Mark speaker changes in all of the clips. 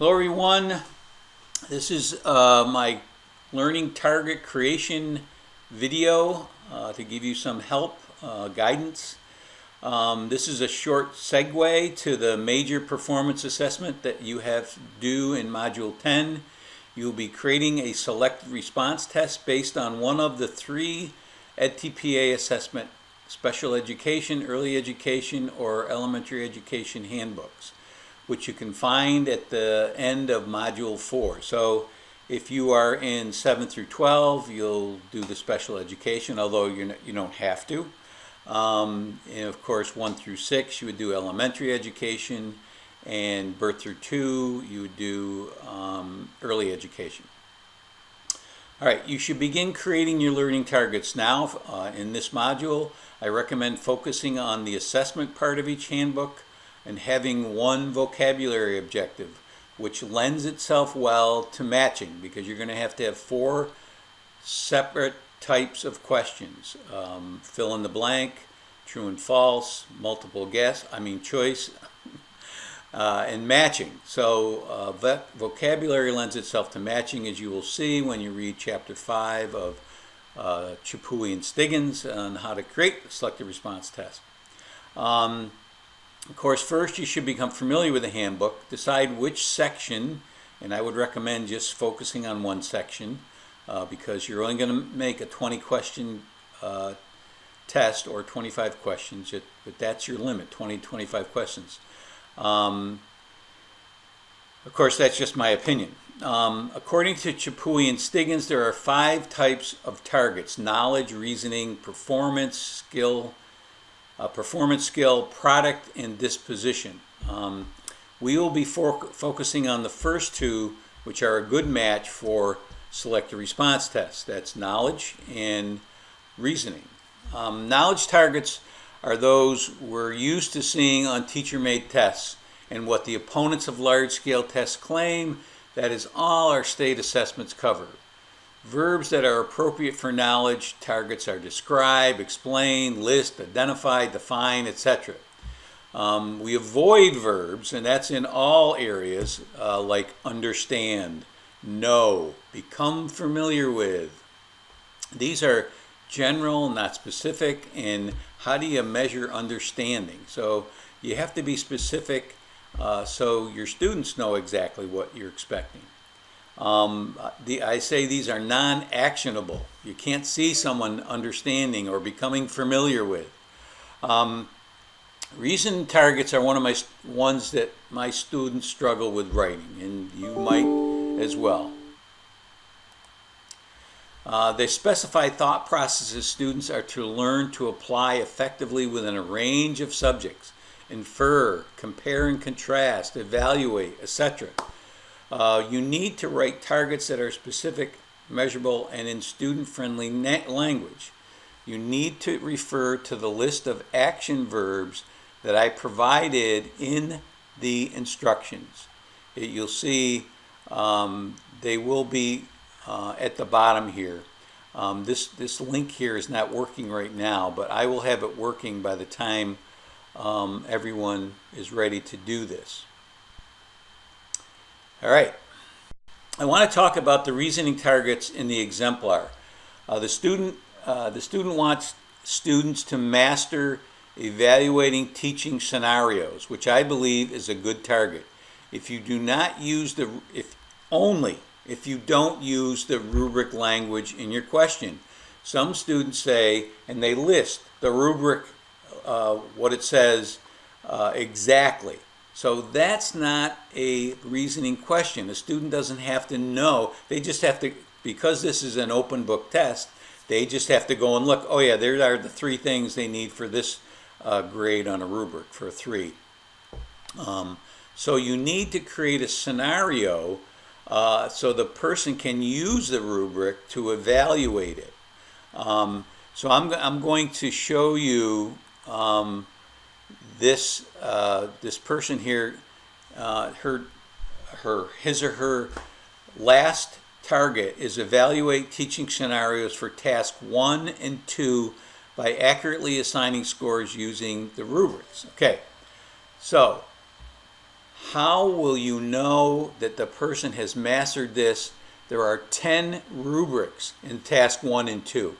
Speaker 1: Hello everyone, this is my learning target creation video to give you some help, guidance. This is a short segue to the major performance assessment that you have due in Module 10. You'll be creating a selected response test based on one of the three EdTPA assessment, special education, early education, or elementary education handbooks, which you can find at the end of Module 4. So if you are in 7 through 12, you'll do the special education, although you don't have to. And of course, 1 through 6, you would do elementary education, and birth through 2, you would do early education. All right, you should begin creating your learning targets now. In this module, I recommend focusing on the assessment part of each handbook and having one vocabulary objective, which lends itself well to matching, because you're going to have 4 separate types of questions. Fill in the blank, true and false, multiple choice, and matching. So vocabulary lends itself to matching, as you will see when you read Chapter 5 of Chappuis and Stiggins on how to create a selected response test. Of course, first you should become familiar with the handbook, decide which section, and I would recommend just focusing on one section because you're only going to make a 20 question test or 25 questions, but that's your limit, 25 questions. Of course, that's just my opinion. According to Chappuis and Stiggins, there are 5 types of targets: knowledge, reasoning, performance, skill, product, and disposition. We will be focusing on the first 2, which are a good match for selected response tests. That's knowledge and reasoning. Knowledge targets are those we're used to seeing on teacher-made tests, and what the opponents of large-scale tests claim, that is all our state assessments cover. Verbs that are appropriate for knowledge targets are describe, explain, list, identify, define, etc. We avoid verbs, and that's in all areas, like understand, know, become familiar with. These are general, not specific, and how do you measure understanding? So you have to be specific so your students know exactly what you're expecting. I say these are non-actionable. You can't see someone understanding or becoming familiar with. Reason targets are one of my ones that my students struggle with writing, and you might as well. They specify thought processes students are to learn to apply effectively within a range of subjects: infer, compare and contrast, evaluate, etc. You need to write targets that are specific, measurable, and in student-friendly language. You need to refer to the list of action verbs that I provided in the instructions. You'll see they will be at the bottom here. This link here is not working right now, but I will have it working by the time everyone is ready to do this. All right, I want to talk about the reasoning targets in the exemplar. The student wants students to master evaluating teaching scenarios, which I believe is a good target. If you do not use if you don't use the rubric language in your question. Some students say, and they list the rubric, what it says exactly. So that's not a reasoning question. A student doesn't have to know. They just have to, because this is an open book test, they just have to go and look, oh yeah, there are the 3 things they need for this grade on a rubric for a 3. So you need to create a scenario so the person can use the rubric to evaluate it. So I'm going to show you this person here, his or her last target is evaluate teaching scenarios for task 1 and 2 by accurately assigning scores using the rubrics. Okay, so how will you know that the person has mastered this? There are 10 rubrics in task 1 and 2.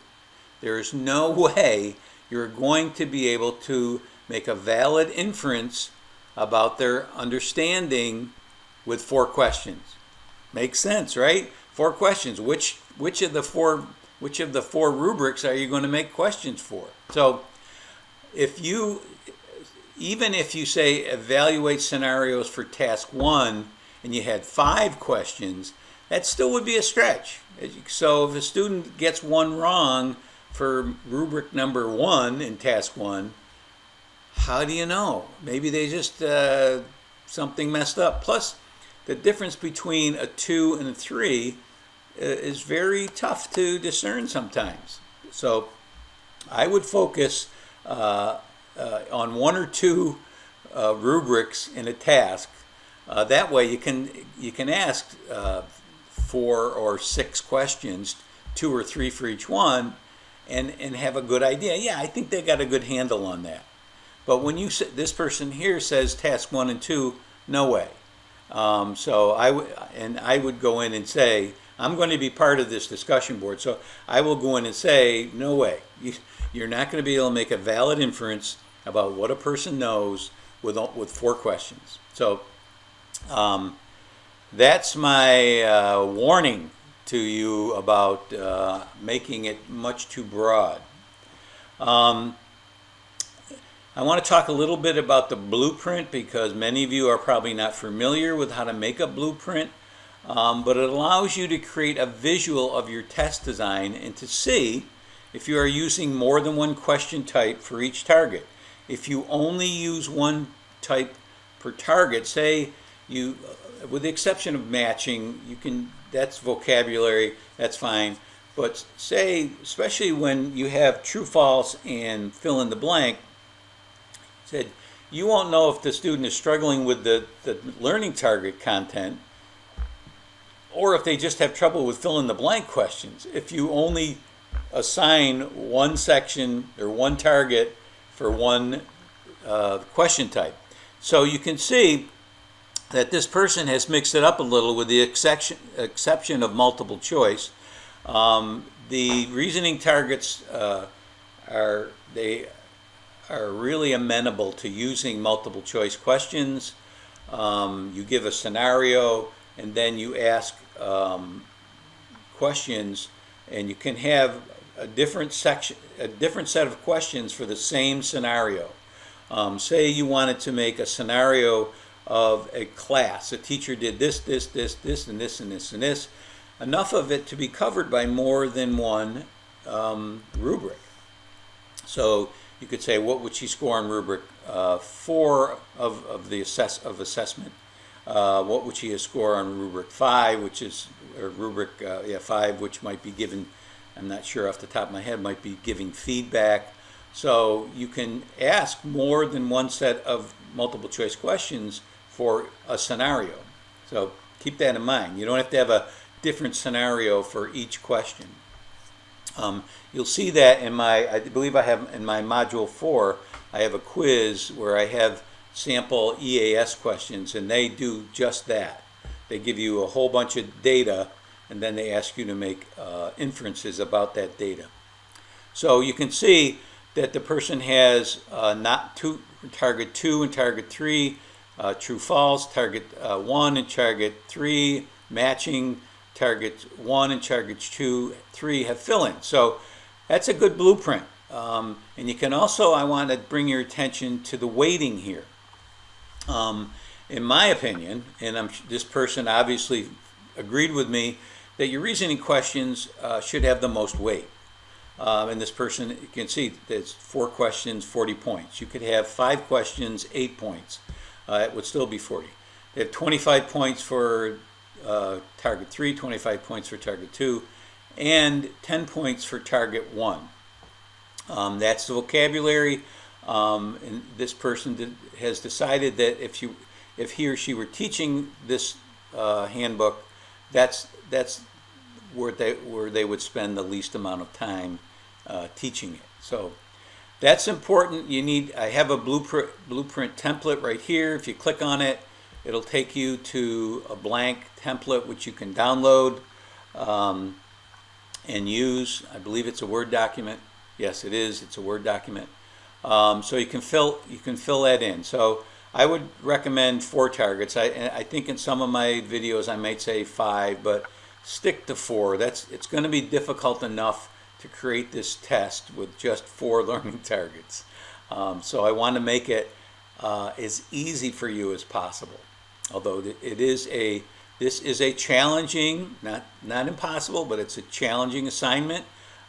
Speaker 1: There is no way you're going to be able to make a valid inference about their understanding with 4 questions. Makes sense, right? 4 questions. Which of the four rubrics are you going to make questions for? So even if you say evaluate scenarios for task 1 and you had 5 questions, that still would be a stretch. So if a student gets one wrong for rubric number 1 in task 1, how do you know? Maybe they just something messed up. Plus, the difference between a 2 and a 3 is very tough to discern sometimes. So I would focus on 1 or 2 rubrics in a task. That way you can ask 4 or 6 questions, 2 or 3 for each one, and have a good idea. Yeah, I think they got a good handle on that. But when this person here says task 1 and 2, no way. So I would go in and say, I'm going to be part of this discussion board. So I will go in and say, no way. You're not going to be able to make a valid inference about what a person knows with 4 questions. So that's my warning to you about making it much too broad. I want to talk a little bit about the blueprint because many of you are probably not familiar with how to make a blueprint, but it allows you to create a visual of your test design and to see if you are using more than one question type for each target. If you only use one type per target, say you, with the exception of matching, that's vocabulary, that's fine. But say, especially when you have true, false, and fill in the blank, said you won't know if the student is struggling with the learning target content or if they just have trouble with fill in the blank questions. If you only assign one section or one target for one question type. So you can see that this person has mixed it up a little with the exception of multiple choice. The reasoning targets are really amenable to using multiple choice questions. You give a scenario and then you ask questions, and you can have a different set of questions for the same scenario. Say you wanted to make a scenario of a class. A teacher did this, this, this, this, and this, and this, and this. Enough of it to be covered by more than one rubric. So you could say, what would she score on rubric 4 of assessment? What would she score on rubric 5, which is rubric 5, which might be given, I'm not sure off the top of my head, might be giving feedback. So you can ask more than one set of multiple choice questions for a scenario. So keep that in mind. You don't have to have a different scenario for each question. You'll see that I believe I have in my module 4, I have a quiz where I have sample EAS questions, and they do just that. They give you a whole bunch of data, and then they ask you to make inferences about that data. So you can see that the person has target 2 and target 3, true false, target 1 and target 3, matching, target 1 and targets 2, 3 have fill-in. So that's a good blueprint. And you can also, I want to bring your attention to the weighting here. In my opinion, and this person obviously agreed with me, that your reasoning questions should have the most weight. And this person, you can see there's 4 questions, 40 points. You could have 5 questions, 8 points. It would still be 40. They have 25 points for target 3, 25 points for target 2, and 10 points for target 1. That's the vocabulary. And this person has decided that if he or she were teaching this handbook, that's where they would spend the least amount of time teaching it. So that's important. I have a blueprint template right here. If you click on it, it'll take you to a blank template which you can download and use. I believe it's a Word document. Yes, it is. It's a Word document. So you can fill that in. So I would recommend 4 targets. I think in some of my videos I might say 5, but stick to 4. It's going to be difficult enough to create this test with just 4 learning targets. So I want to make it as easy for you as possible. Although this is a challenging, not impossible, but it's a challenging assignment.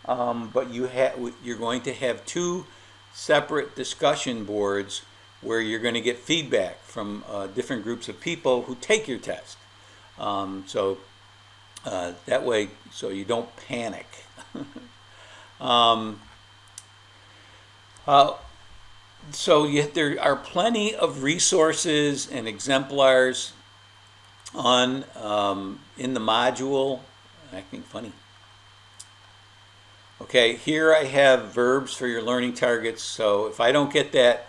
Speaker 1: But you're going to have 2 separate discussion boards where you're going to get feedback from different groups of people who take your test. So that way, so you don't panic. So there are plenty of resources and exemplars on in the module. Acting funny. Okay, here I have verbs for your learning targets. So if I don't get that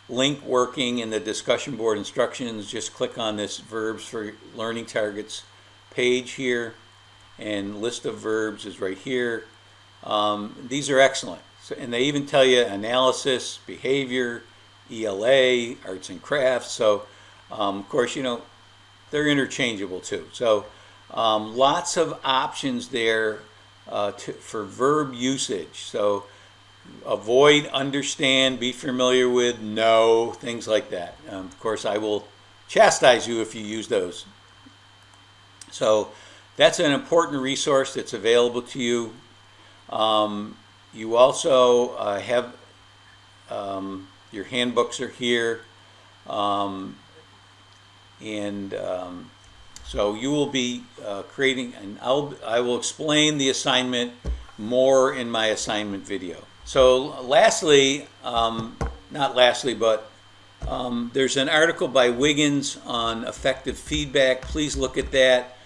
Speaker 1: link working in the discussion board instructions, just click on this verbs for learning targets page here, and list of verbs is right here. These are excellent. So, and they even tell you analysis, behavior, ELA, arts and crafts. So of course, they're interchangeable too. So lots of options there for verb usage. So avoid, understand, be familiar with, know, things like that. Of course, I will chastise you if you use those. So that's an important resource that's available to you. You also have your handbooks are here, so you will be creating, and I will explain the assignment more in my assignment video. So lastly, not lastly, but there's an article by Wiggins on effective feedback. Please look at that.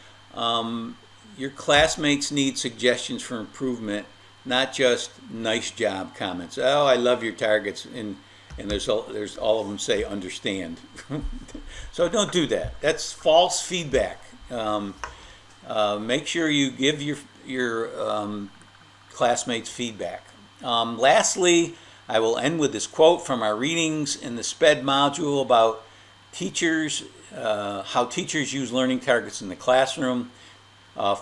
Speaker 1: Your classmates need suggestions for improvement, not just nice job comments. Oh, I love your targets, and there's all of them say understand. So don't do that. That's false feedback. Make sure you give your classmates feedback. Lastly, I will end with this quote from our readings in the SPED module about teachers, how teachers use learning targets in the classroom.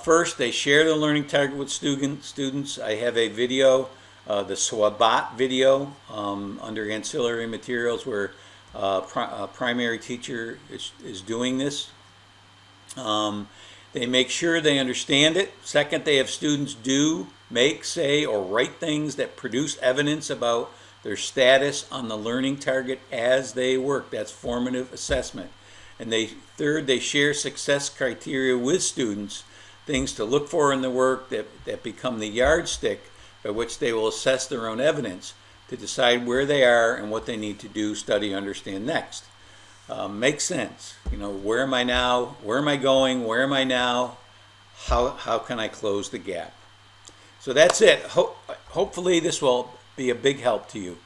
Speaker 1: First, they share the learning target with students. I have a video, the SWABOT video, under ancillary materials, where a primary teacher is doing this. They make sure they understand it. Second, they have students do, make, say, or write things that produce evidence about their status on the learning target as they work. That's formative assessment. And third, they share success criteria with students, things to look for in the work that become the yardstick by which they will assess their own evidence to decide where they are and what they need to do, study, understand next. Makes sense. Where am I now? Where am I going? Where am I now? How can I close the gap? So that's it. Hopefully this will be a big help to you.